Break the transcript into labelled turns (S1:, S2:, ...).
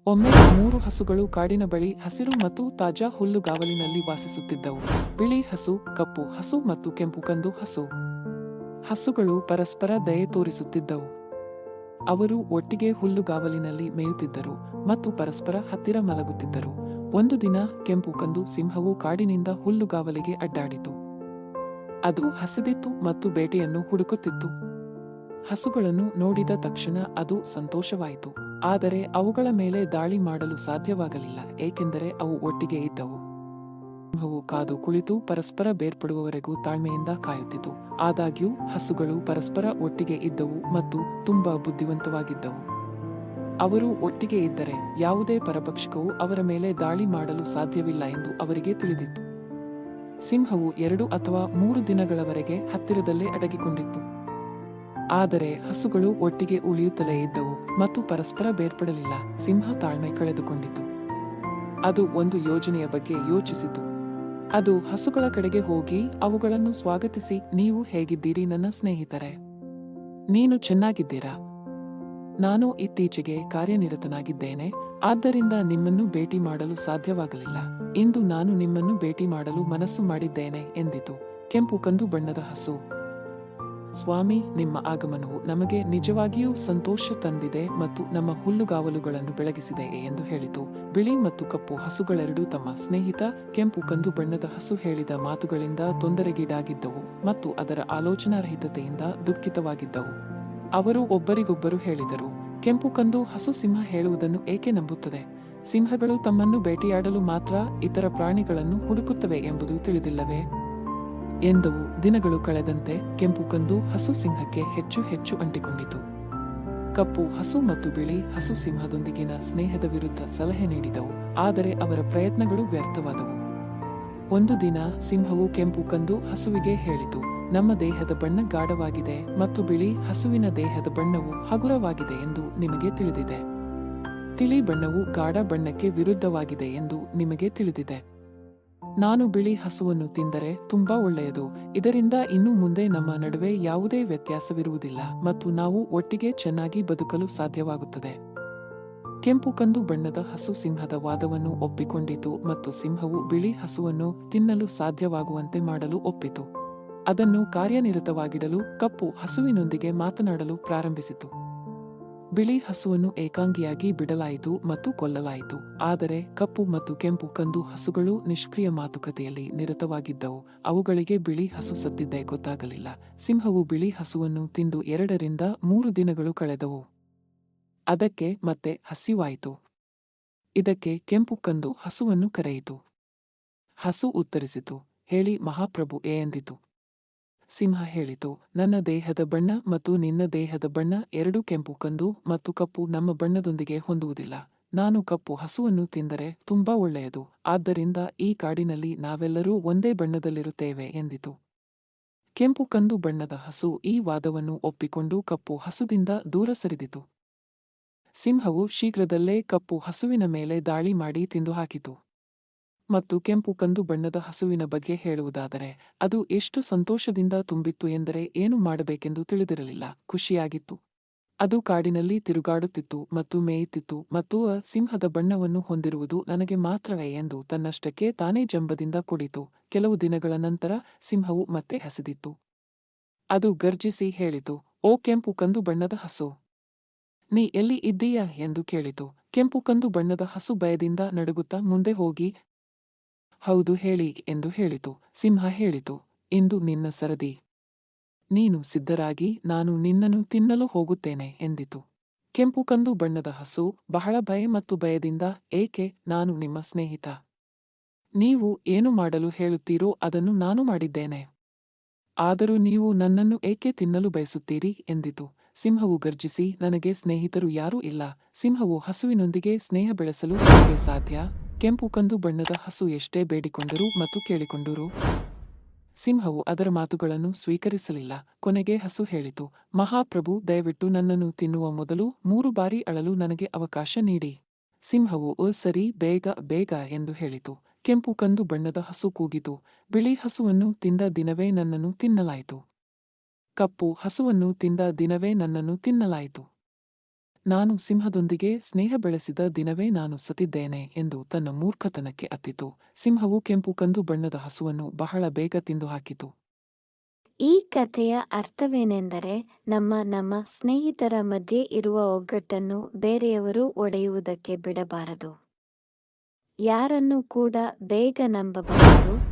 S1: ಒಮ್ಮೆ 3 ಹಸುಗಳು ಕಾಡಿನ ಬಳಿ ಹಸಿರು ಮತ್ತು ತಾಜಾ ಹುಲ್ಲುಗಾವಲಿನಲ್ಲಿ ವಾಸಿಸುತ್ತಿದ್ದವು. ಬಿಳಿ ಹಸು, ಕಪ್ಪು ಹಸು ಮತ್ತು ಕೆಂಪು ಕಂದು ಹಸು. ಹಸುಗಳು ಪರಸ್ಪರ ದಯೆ ತೋರಿಸುತ್ತಿದ್ದವು. ಅವರು ಒಟ್ಟಿಗೆ ಹುಲ್ಲುಗಾವಲಿನಲ್ಲಿ ಮೇಯುತ್ತಿದ್ದರು ಮತ್ತು ಪರಸ್ಪರ ಹತ್ತಿರ ಮಲಗುತ್ತಿದ್ದರು. ಒಂದು ದಿನ ಕೆಂಪು ಕಂದು ಸಿಂಹವು ಕಾಡಿನಿಂದ ಹುಲ್ಲುಗಾವಲಿಗೆ ಅಡ್ಡಾಡಿತು. ಅದು ಹಸಿದಿತ್ತು ಮತ್ತು ಬೇಟೆಯನ್ನು ಹುಡುಕುತ್ತಿತ್ತು. ಹಸುಗಳನ್ನು ನೋಡಿದ ತಕ್ಷಣ ಅದು ಸಂತೋಷವಾಯಿತು. ಆದರೆ ಅವುಗಳ ಮೇಲೆ ದಾಳಿ ಮಾಡಲು ಸಾಧ್ಯವಾಗಲಿಲ್ಲ, ಏಕೆಂದರೆ ಅವು ಒಟ್ಟಿಗೆ ಇದ್ದವು. ಸಿಂಹವು ಕಾದು ಕುಳಿತು ಪರಸ್ಪರ ಬೇರ್ಪಡುವವರೆಗೂ ತಾಳ್ಮೆಯಿಂದ ಕಾಯುತ್ತಿತು. ಆದಾಗ್ಯೂ ಹಸುಗಳು ಪರಸ್ಪರ ಒಟ್ಟಿಗೆ ಇದ್ದವು ಮತ್ತು ತುಂಬಾ ಬುದ್ಧಿವಂತವಾಗಿದ್ದವು. ಅವರು ಒಟ್ಟಿಗೆ ಇದ್ದರೆ ಯಾವುದೇ ಪರಪಕ್ಷಿಕವು ಅವರ ಮೇಲೆ ದಾಳಿ ಮಾಡಲು ಸಾಧ್ಯವಿಲ್ಲ ಎಂದು ಅವರಿಗೆ ತಿಳಿದಿತ್ತು. ಸಿಂಹವು 2 ಅಥವಾ 3 ದಿನಗಳವರೆಗೆ ಹತ್ತಿರದಲ್ಲೇ ಅಡಗಿಕೊಂಡಿತ್ತು. ಆದರೆ ಹಸುಗಳು ಒಟ್ಟಿಗೆ ಉಳಿಯುತ್ತಲೇ ಇದ್ದವು ಮತ್ತು ಪರಸ್ಪರ ಬೇರ್ಪಡಲಿಲ್ಲ. ಸಿಂಹ ತಾಳ್ಮೆ ಕಳೆದುಕೊಂಡಿತು. ಅದು ಒಂದು ಯೋಜನೆಯ ಬಗ್ಗೆ ಯೋಚಿಸಿತು. ಅದು ಹಸುಗಳ ಕಡೆಗೆ ಹೋಗಿ ಅವುಗಳನ್ನು ಸ್ವಾಗತಿಸಿ, ನೀವು ಹೇಗಿದ್ದೀರಿ ನನ್ನ ಸ್ನೇಹಿತರೆ? ನೀನು ಚೆನ್ನಾಗಿದ್ದೀರಾ? ನಾನು ಇತ್ತೀಚೆಗೆ ಕಾರ್ಯನಿರತನಾಗಿದ್ದೇನೆ, ಆದ್ದರಿಂದ ನಿಮ್ಮನ್ನು ಭೇಟಿ ಮಾಡಲು ಸಾಧ್ಯವಾಗಲಿಲ್ಲ. ಇಂದು ನಾನು ನಿಮ್ಮನ್ನು ಭೇಟಿ ಮಾಡಲು ಮನಸ್ಸು ಮಾಡಿದ್ದೇನೆ ಎಂದಿತು. ಕೆಂಪು ಕಂದು ಬಣ್ಣದ ಹಸು, ಸ್ವಾಮಿ, ನಿಮ್ಮ ಆಗಮನವು ನಮಗೆ ನಿಜವಾಗಿಯೂ ಸಂತೋಷ ತಂದಿದೆ ಮತ್ತು ನಮ್ಮ ಹುಲ್ಲುಗಾವಲುಗಳನ್ನು ಬೆಳಗಿಸಿದೆ ಎಂದು ಹೇಳಿತು. ಬಿಳಿ ಮತ್ತು ಕಪ್ಪು ಹಸುಗಳೆರಡೂ ತಮ್ಮ ಸ್ನೇಹಿತ ಕೆಂಪು ಕಂದು ಬಣ್ಣದ ಹಸು ಹೇಳಿದ ಮಾತುಗಳಿಂದ ತೊಂದರೆಗೀಡಾಗಿದ್ದವು ಮತ್ತು ಅದರ ಆಲೋಚನಾರಹಿತತೆಯಿಂದ ದುಃಖಿತವಾಗಿದ್ದವು. ಅವರು ಒಬ್ಬರಿಗೊಬ್ಬರು ಹೇಳಿದರು, ಕೆಂಪು ಕಂದು ಹಸು ಸಿಂಹ ಹೇಳುವುದನ್ನು ಏಕೆ ನಂಬುತ್ತದೆ? ಸಿಂಹಗಳು ತಮ್ಮನ್ನು ಬೇಟೆಯಾಡಲು ಮಾತ್ರ ಇತರ ಪ್ರಾಣಿಗಳನ್ನು ಹುಡುಕುತ್ತವೆ ಎಂಬುದು ತಿಳಿದಿಲ್ಲವೇ ಎಂದವು. ದಿನಗಳು ಕಳೆದಂತೆ ಕೆಂಪು ಕಂದು ಹಸು ಸಿಂಹಕ್ಕೆ ಹೆಚ್ಚು ಹೆಚ್ಚು ಅಂಟಿಕೊಂಡಿತು. ಕಪ್ಪು ಹಸು ಮತ್ತು ಬಿಳಿ ಹಸು ಸಿಂಹದೊಂದಿಗಿನ ಸ್ನೇಹದ ವಿರುದ್ಧ ಸಲಹೆ ನೀಡಿದವು, ಆದರೆ ಅವರ ಪ್ರಯತ್ನಗಳು ವ್ಯರ್ಥವಾದವು. ಒಂದು ದಿನ ಸಿಂಹವು ಕೆಂಪು ಕಂದು ಹಸುವಿಗೆ ಹೇಳಿತು, ನಮ್ಮ ದೇಹದ ಬಣ್ಣ ಗಾಢವಾಗಿದೆ ಮತ್ತು ಬಿಳಿ ಹಸುವಿನ ದೇಹದ ಬಣ್ಣವು ಹಗುರವಾಗಿದೆ ಎಂದು ನಿಮಗೆ ತಿಳಿದಿದೆ. ತಿಳಿ ಬಣ್ಣವು ಗಾಢ ಬಣ್ಣಕ್ಕೆ ವಿರುದ್ಧವಾಗಿದೆ ಎಂದು ನಿಮಗೆ ತಿಳಿದಿದೆ. ನಾನು ಬಿಳಿ ಹಸುವನ್ನು ತಿಂದರೆ ತುಂಬಾ ಒಳ್ಳೆಯದು. ಇದರಿಂದ ಇನ್ನು ಮುಂದೆ ನಮ್ಮ ನಡುವೆ ಯಾವುದೇ ವ್ಯತ್ಯಾಸವಿರುವುದಿಲ್ಲ ಮತ್ತು ನಾವು ಒಟ್ಟಿಗೆ ಚೆನ್ನಾಗಿ ಬದುಕಲು ಸಾಧ್ಯವಾಗುತ್ತದೆ. ಕೆಂಪು ಕಂದು ಬಣ್ಣದ ಹಸು ಸಿಂಹದ ವಾದವನ್ನು ಒಪ್ಪಿಕೊಂಡಿತು ಮತ್ತು ಸಿಂಹವು ಬಿಳಿ ಹಸುವನ್ನು ತಿನ್ನಲು ಸಾಧ್ಯವಾಗುವಂತೆ ಮಾಡಲು ಒಪ್ಪಿತು. ಅದನ್ನು ಕಾರ್ಯನಿರತವಾಗಿಡಲು ಕಪ್ಪು ಹಸುವಿನೊಂದಿಗೆ ಮಾತನಾಡಲು ಪ್ರಾರಂಭಿಸಿತು. ಬಿಳಿ ಹಸುವನ್ನು ಏಕಾಂಗಿಯಾಗಿ ಬಿಡಲಾಯಿತು ಮತ್ತು ಕೊಲ್ಲಲಾಯಿತು. ಆದರೆ ಕಪ್ಪು ಮತ್ತು ಕೆಂಪು ಕಂದು ಹಸುಗಳು ನಿಷ್ಕ್ರಿಯ ಮಾತುಕತೆಯಲ್ಲಿ ನಿರತವಾಗಿದ್ದವು. ಅವುಗಳಿಗೆ ಬಿಳಿ ಹಸು ಸತ್ತಿದ್ದೇ ಗೊತ್ತಾಗಲಿಲ್ಲ. ಸಿಂಹವು ಬಿಳಿ ಹಸುವನ್ನು ತಿಂದು 2 ರಿಂದ 3 ದಿನಗಳು ಕಳೆದವು. ಅದಕ್ಕೆ ಮತ್ತೆ ಹಸಿವಾಯಿತು. ಇದಕ್ಕೆ ಕೆಂಪು ಕಂದು ಹಸುವನ್ನು ಕರೆಯಿತು. ಹಸು ಉತ್ತರಿಸಿತು, ಹೇಳಿ ಮಹಾಪ್ರಭು ಎಂದಿತು. ಸಿಂಹ ಹೇಳಿತು, ನನ್ನ ದೇಹದ ಬಣ್ಣ ಮತ್ತು ನಿನ್ನ ದೇಹದ ಬಣ್ಣ ಎರಡೂ ಕೆಂಪು ಕಂದು ಮತ್ತು ಕಪ್ಪು ನಮ್ಮ ಬಣ್ಣದೊಂದಿಗೆ ಹೊಂದುವುದಿಲ್ಲ. ನಾನು ಕಪ್ಪು ಹಸುವನ್ನು ತಿಂದರೆ ತುಂಬಾ ಒಳ್ಳೆಯದು, ಆದ್ದರಿಂದ ಈ ಕಾಡಿನಲ್ಲಿ ನಾವೆಲ್ಲರೂ ಒಂದೇ ಬಣ್ಣದಲ್ಲಿರುತ್ತೇವೆ ಎಂದಿತು. ಕೆಂಪು ಕಂದು ಬಣ್ಣದ ಹಸು ಈ ವಾದವನ್ನು ಒಪ್ಪಿಕೊಂಡು ಕಪ್ಪು ಹಸುದಿಂದ ದೂರ ಸರಿದಿತು. ಸಿಂಹವು ಶೀಘ್ರದಲ್ಲೇ ಕಪ್ಪು ಹಸುವಿನ ಮೇಲೆ ದಾಳಿ ಮಾಡಿ ತಿಂದು ಹಾಕಿತು. ಮತ್ತು ಕೆಂಪು ಕಂದು ಬಣ್ಣದ ಹಸುವಿನ ಬಗ್ಗೆ ಹೇಳುವುದಾದರೆ, ಅದು ಎಷ್ಟು ಸಂತೋಷದಿಂದ ತುಂಬಿತ್ತು ಎಂದರೆ ಏನು ಮಾಡಬೇಕೆಂದು ತಿಳಿದಿರಲಿಲ್ಲ. ಖುಷಿಯಾಗಿತ್ತು. ಅದು ಕಾಡಿನಲ್ಲಿ ತಿರುಗಾಡುತ್ತಿತ್ತು ಮತ್ತು ಮೇಯುತ್ತಿತ್ತು ಮತ್ತು ಸಿಂಹದ ಬಣ್ಣವನ್ನು ಹೊಂದಿರುವುದು ನನಗೆ ಮಾತ್ರವೇ ಎಂದು ತನ್ನಷ್ಟಕ್ಕೆ ತಾನೇ ಜಂಬದಿಂದ ಕುಡಿತು. ಕೆಲವು ದಿನಗಳ ನಂತರ ಸಿಂಹವು ಮತ್ತೆ ಹಸಿದಿತ್ತು. ಅದು ಗರ್ಜಿಸಿ ಹೇಳಿತು, ಓ ಕೆಂಪು ಕಂದು ಬಣ್ಣದ ಹಸು, ನೀ ಎಲ್ಲಿ ಇದ್ದೀಯಾ ಎಂದು ಕೇಳಿತು. ಕೆಂಪು ಕಂದು ಬಣ್ಣದ ಹಸು ಭಯದಿಂದ ನಡುಗುತ್ತಾ ಮುಂದೆ ಹೋಗಿ, ಹೌದು ಹೇಳಿ ಎಂದು ಹೇಳಿತು. ಸಿಂಹ ಹೇಳಿತು, ಇಂದು ನಿನ್ನ ಸರದಿ. ನೀನು ಸಿದ್ಧರಾಗಿ ನಾನು ನಿನ್ನನ್ನು ತಿನ್ನಲು ಹೋಗುತ್ತೇನೆ ಎಂದಿತು. ಕೆಂಪು ಕಂದು ಬಣ್ಣದ ಹಸು ಬಹಳ ಭಯ ಮತ್ತು ಭಯದಿಂದ, ಏಕೆ, ನಾನು ನಿಮ್ಮ ಸ್ನೇಹಿತ. ನೀವು ಏನು ಮಾಡಲು ಹೇಳುತ್ತೀರೋ ಅದನ್ನು ನಾನು ಮಾಡಿದ್ದೇನೆ. ಆದರೂ ನೀವು ನನ್ನನ್ನು ಏಕೆ ತಿನ್ನಲು ಬಯಸುತ್ತೀರಿ ಎಂದಿತು. ಸಿಂಹವು ಗರ್ಜಿಸಿ, ನನಗೆ ಸ್ನೇಹಿತರು ಯಾರೂ ಇಲ್ಲ. ಸಿಂಹವು ಹಸುವಿನೊಂದಿಗೆ ಸ್ನೇಹ ಬೆಳೆಸಲು ಹೇಗೆ ಸಾಧ್ಯ? ಕೆಂಪು ಕಂದು ಬಣ್ಣದ ಹಸು ಎಷ್ಟೇ ಬೇಡಿಕೊಂಡರೂ ಮತ್ತು ಕೇಳಿಕೊಂಡರೂ ಸಿಂಹವು ಅದರ ಮಾತುಗಳನ್ನು ಸ್ವೀಕರಿಸಲಿಲ್ಲ. ಕೊನೆಗೆ ಹಸು ಹೇಳಿತು, ಮಹಾಪ್ರಭು, ದಯವಿಟ್ಟು ನನ್ನನ್ನು ತಿನ್ನುವ ಮೊದಲು 3 ಬಾರಿ ಅಳಲು ನನಗೆ ಅವಕಾಶ ನೀಡಿ. ಸಿಂಹವು ಸರಿ, ಬೇಗ ಬೇಗ ಎಂದು ಹೇಳಿತು. ಕೆಂಪು ಕಂದು ಬಣ್ಣದ ಹಸು ಕೂಗಿತು, ಬಿಳಿ ಹಸುವನ್ನು ತಿಂದ ದಿನವೇ ನನ್ನನ್ನು ತಿನ್ನಲಾಯಿತು. ಕಪ್ಪು ಹಸುವನ್ನು ತಿಂದ ದಿನವೇ ನನ್ನನ್ನು ತಿನ್ನಲಾಯಿತು. ನಾನು ಸಿಂಹದೊಂದಿಗೆ ಸ್ನೇಹ ಬೆಳೆಸಿದ ದಿನವೇ ನಾನು ಸತ್ತಿದ್ದೇನೆ ಎಂದು ತನ್ನ ಮೂರ್ಖತನಕ್ಕೆ ಅತ್ತಿತು. ಸಿಂಹವು ಕೆಂಪು ಕಂದು ಬಣ್ಣದ ಹಸುವನ್ನು ಬಹಳ ಬೇಗ ತಿಂದು ಹಾಕಿತು.
S2: ಈ ಕಥೆಯ ಅರ್ಥವೇನೆಂದರೆ ನಮ್ಮ ಸ್ನೇಹಿತರ ಮಧ್ಯೆ ಇರುವ ಒಗ್ಗಟ್ಟನ್ನು ಬೇರೆಯವರು ಒಡೆಯುವುದಕ್ಕೆ ಬಿಡಬಾರದು. ಯಾರನ್ನು ಕೂಡ ಬೇಗ ನಂಬಬಾರದು.